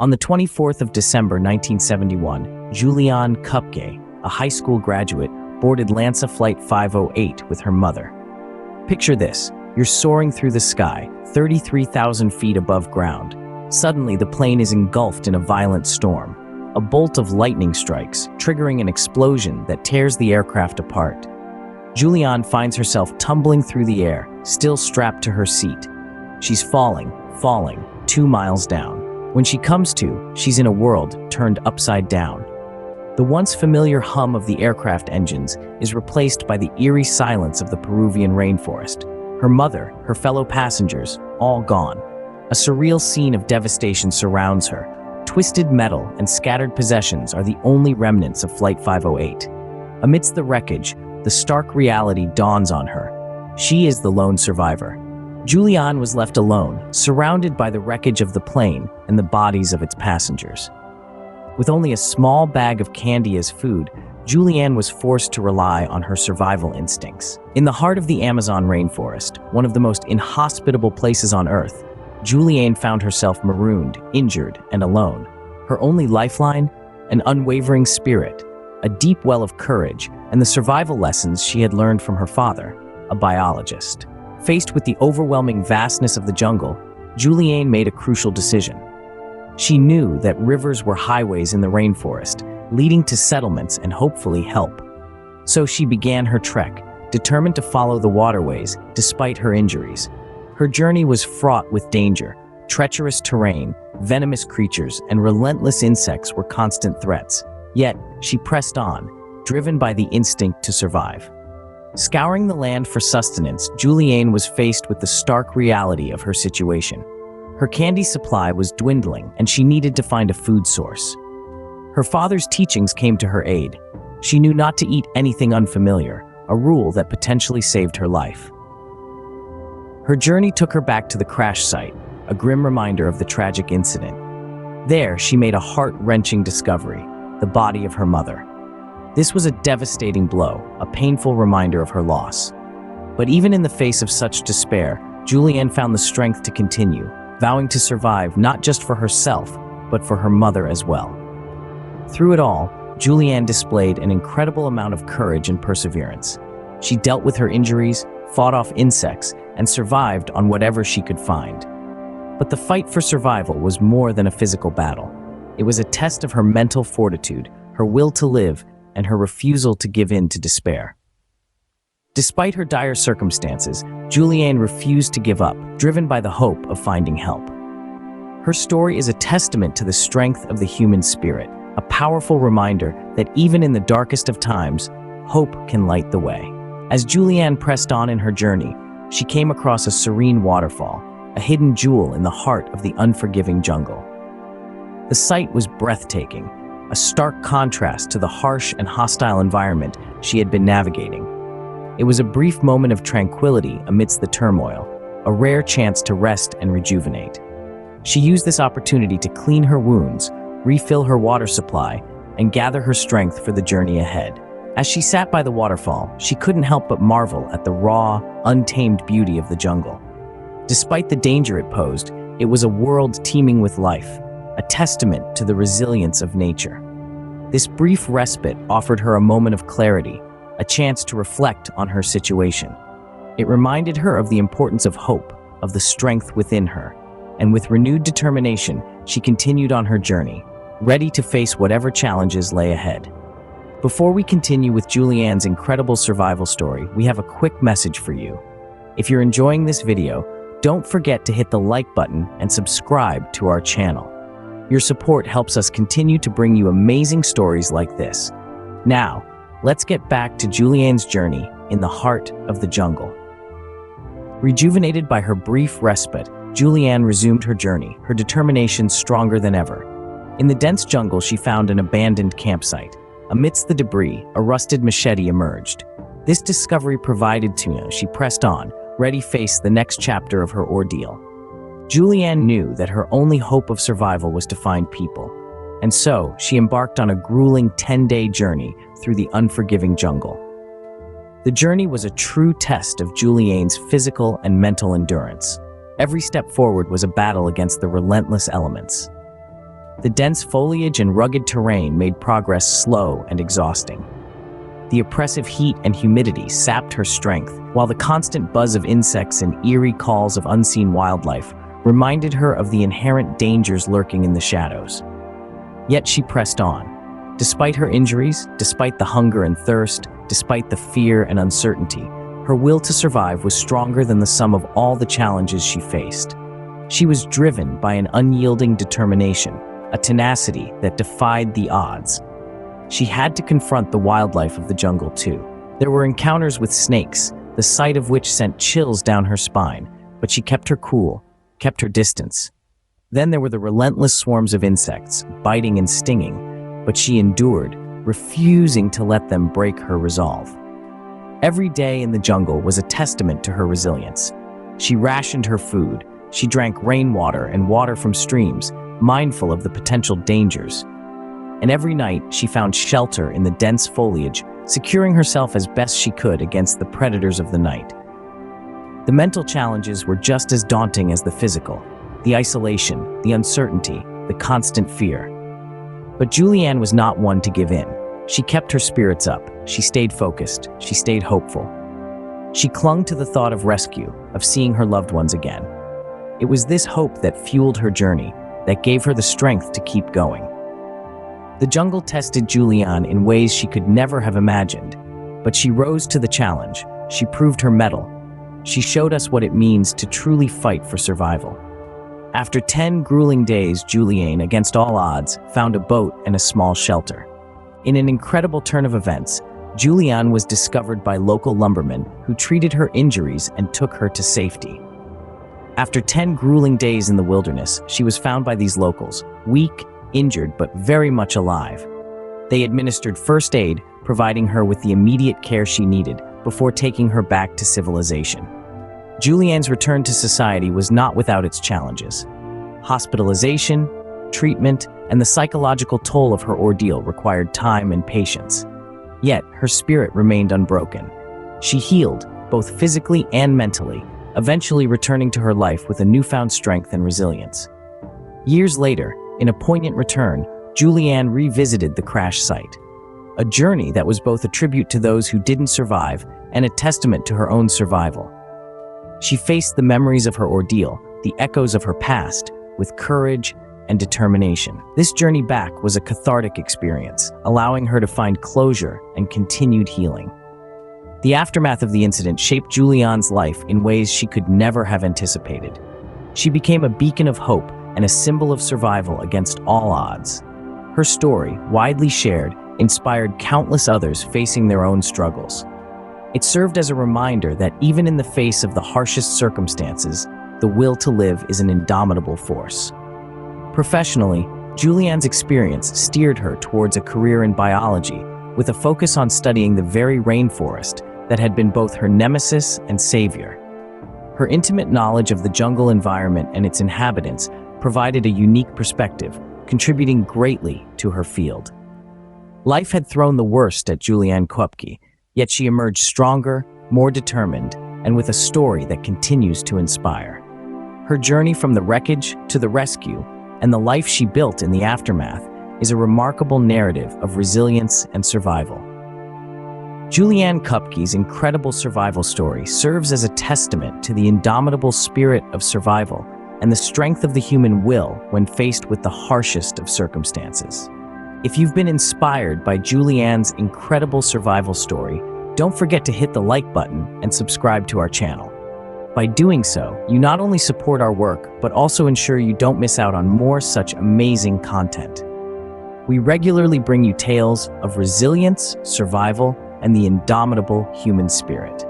On the 24th of December 1971, Juliane Koepcke, a high school graduate, boarded LANSA Flight 508 with her mother. Picture this, you're soaring through the sky, 33,000 feet above ground. Suddenly, the plane is engulfed in a violent storm. A bolt of lightning strikes, triggering an explosion that tears the aircraft apart. Juliane finds herself tumbling through the air, still strapped to her seat. She's falling, 2 miles down. When she comes to, she's in a world turned upside down. The once familiar hum of the aircraft engines is replaced by the eerie silence of the Peruvian rainforest. Her mother, her fellow passengers, all gone. A surreal scene of devastation surrounds her. Twisted metal and scattered possessions are the only remnants of Flight 508. Amidst the wreckage, the stark reality dawns on her. She is the lone survivor. Juliane was left alone, surrounded by the wreckage of the plane and the bodies of its passengers. With only a small bag of candy as food, Juliane was forced to rely on her survival instincts. In the heart of the Amazon rainforest, one of the most inhospitable places on Earth, Juliane found herself marooned, injured, and alone. Her only lifeline? An unwavering spirit, a deep well of courage, and the survival lessons she had learned from her father, a biologist. Faced with the overwhelming vastness of the jungle, Juliane made a crucial decision. She knew that rivers were highways in the rainforest, leading to settlements and hopefully help. So she began her trek, determined to follow the waterways despite her injuries. Her journey was fraught with danger. Treacherous terrain, venomous creatures, and relentless insects were constant threats. Yet, she pressed on, driven by the instinct to survive. Scouring the land for sustenance, Juliane was faced with the stark reality of her situation. Her candy supply was dwindling, and she needed to find a food source. Her father's teachings came to her aid. She knew not to eat anything unfamiliar, a rule that potentially saved her life. Her journey took her back to the crash site, a grim reminder of the tragic incident. There, she made a heart-wrenching discovery: the body of her mother. This was a devastating blow, a painful reminder of her loss. But even in the face of such despair, Juliane found the strength to continue, vowing to survive not just for herself, but for her mother as well. Through it all, Juliane displayed an incredible amount of courage and perseverance. She dealt with her injuries, fought off insects, and survived on whatever she could find. But the fight for survival was more than a physical battle. It was a test of her mental fortitude, her will to live, and her refusal to give in to despair. Despite her dire circumstances, Juliane refused to give up, driven by the hope of finding help. Her story is a testament to the strength of the human spirit, a powerful reminder that even in the darkest of times, hope can light the way. As Juliane pressed on in her journey, she came across a serene waterfall, a hidden jewel in the heart of the unforgiving jungle. The sight was breathtaking, a stark contrast to the harsh and hostile environment she had been navigating. It was a brief moment of tranquility amidst the turmoil, a rare chance to rest and rejuvenate. She used this opportunity to clean her wounds, refill her water supply, and gather her strength for the journey ahead. As she sat by the waterfall, she couldn't help but marvel at the raw, untamed beauty of the jungle. Despite the danger it posed, it was a world teeming with life, a testament to the resilience of nature. This brief respite offered her a moment of clarity, a chance to reflect on her situation. It reminded her of the importance of hope, of the strength within her, and with renewed determination, she continued on her journey, ready to face whatever challenges lay ahead. Before we continue with Juliane's incredible survival story, we have a quick message for you. If you're enjoying this video, don't forget to hit the like button and subscribe to our channel. Your support helps us continue to bring you amazing stories like this. Now, let's get back to Juliane's journey in the heart of the jungle. Rejuvenated by her brief respite, Juliane resumed her journey, her determination stronger than ever. In the dense jungle, she found an abandoned campsite. Amidst the debris, a rusted machete emerged. This discovery provided to her, she pressed on, ready to face the next chapter of her ordeal. Juliane knew that her only hope of survival was to find people, and so she embarked on a grueling 10-day journey through the unforgiving jungle. The journey was a true test of Juliane's physical and mental endurance. Every step forward was a battle against the relentless elements. The dense foliage and rugged terrain made progress slow and exhausting. The oppressive heat and humidity sapped her strength, while the constant buzz of insects and eerie calls of unseen wildlife reminded her of the inherent dangers lurking in the shadows. Yet she pressed on. Despite her injuries, despite the hunger and thirst, despite the fear and uncertainty, her will to survive was stronger than the sum of all the challenges she faced. She was driven by an unyielding determination, a tenacity that defied the odds. She had to confront the wildlife of the jungle too. There were encounters with snakes, the sight of which sent chills down her spine, but she kept her cool, kept her distance. Then there were the relentless swarms of insects, biting and stinging, but she endured, refusing to let them break her resolve. Every day in the jungle was a testament to her resilience. She rationed her food, she drank rainwater and water from streams, mindful of the potential dangers. And every night she found shelter in the dense foliage, securing herself as best she could against the predators of the night. The mental challenges were just as daunting as the physical: the isolation, the uncertainty, the constant fear. But Juliane was not one to give in. She kept her spirits up, she stayed focused, she stayed hopeful. She clung to the thought of rescue, of seeing her loved ones again. It was this hope that fueled her journey, that gave her the strength to keep going. The jungle tested Juliane in ways she could never have imagined, but she rose to the challenge. She proved her mettle. She showed us what it means to truly fight for survival. After 10 grueling days, Juliane, against all odds, found a boat and a small shelter. In an incredible turn of events, Juliane was discovered by local lumbermen who treated her injuries and took her to safety. After 10 grueling days in the wilderness, she was found by these locals, weak, injured, but very much alive. They administered first aid, providing her with the immediate care she needed before taking her back to civilization. Juliane's return to society was not without its challenges. Hospitalization, treatment, and the psychological toll of her ordeal required time and patience. Yet, her spirit remained unbroken. She healed, both physically and mentally, eventually returning to her life with a newfound strength and resilience. Years later, in a poignant return, Juliane revisited the crash site. A journey that was both a tribute to those who didn't survive and a testament to her own survival. She faced the memories of her ordeal, the echoes of her past, with courage and determination. This journey back was a cathartic experience, allowing her to find closure and continued healing. The aftermath of the incident shaped Juliane's life in ways she could never have anticipated. She became a beacon of hope and a symbol of survival against all odds. Her story, widely shared, inspired countless others facing their own struggles. It served as a reminder that even in the face of the harshest circumstances, the will to live is an indomitable force. Professionally, Juliane's experience steered her towards a career in biology, with a focus on studying the very rainforest that had been both her nemesis and savior. Her intimate knowledge of the jungle environment and its inhabitants provided a unique perspective, contributing greatly to her field. Life had thrown the worst at Juliane Koepcke, yet she emerged stronger, more determined, and with a story that continues to inspire. Her journey from the wreckage to the rescue, and the life she built in the aftermath, is a remarkable narrative of resilience and survival. Juliane Koepcke's incredible survival story serves as a testament to the indomitable spirit of survival and the strength of the human will when faced with the harshest of circumstances. If you've been inspired by Juliane's incredible survival story, don't forget to hit the like button and subscribe to our channel. By doing so, you not only support our work, but also ensure you don't miss out on more such amazing content. We regularly bring you tales of resilience, survival, and the indomitable human spirit.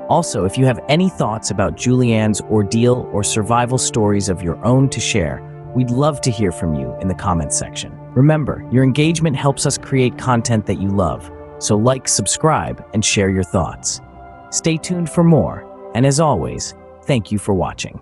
Also, if you have any thoughts about Juliane's ordeal or survival stories of your own to share, we'd love to hear from you in the comments section. Remember, your engagement helps us create content that you love, so like, subscribe, and share your thoughts. Stay tuned for more, and as always, thank you for watching.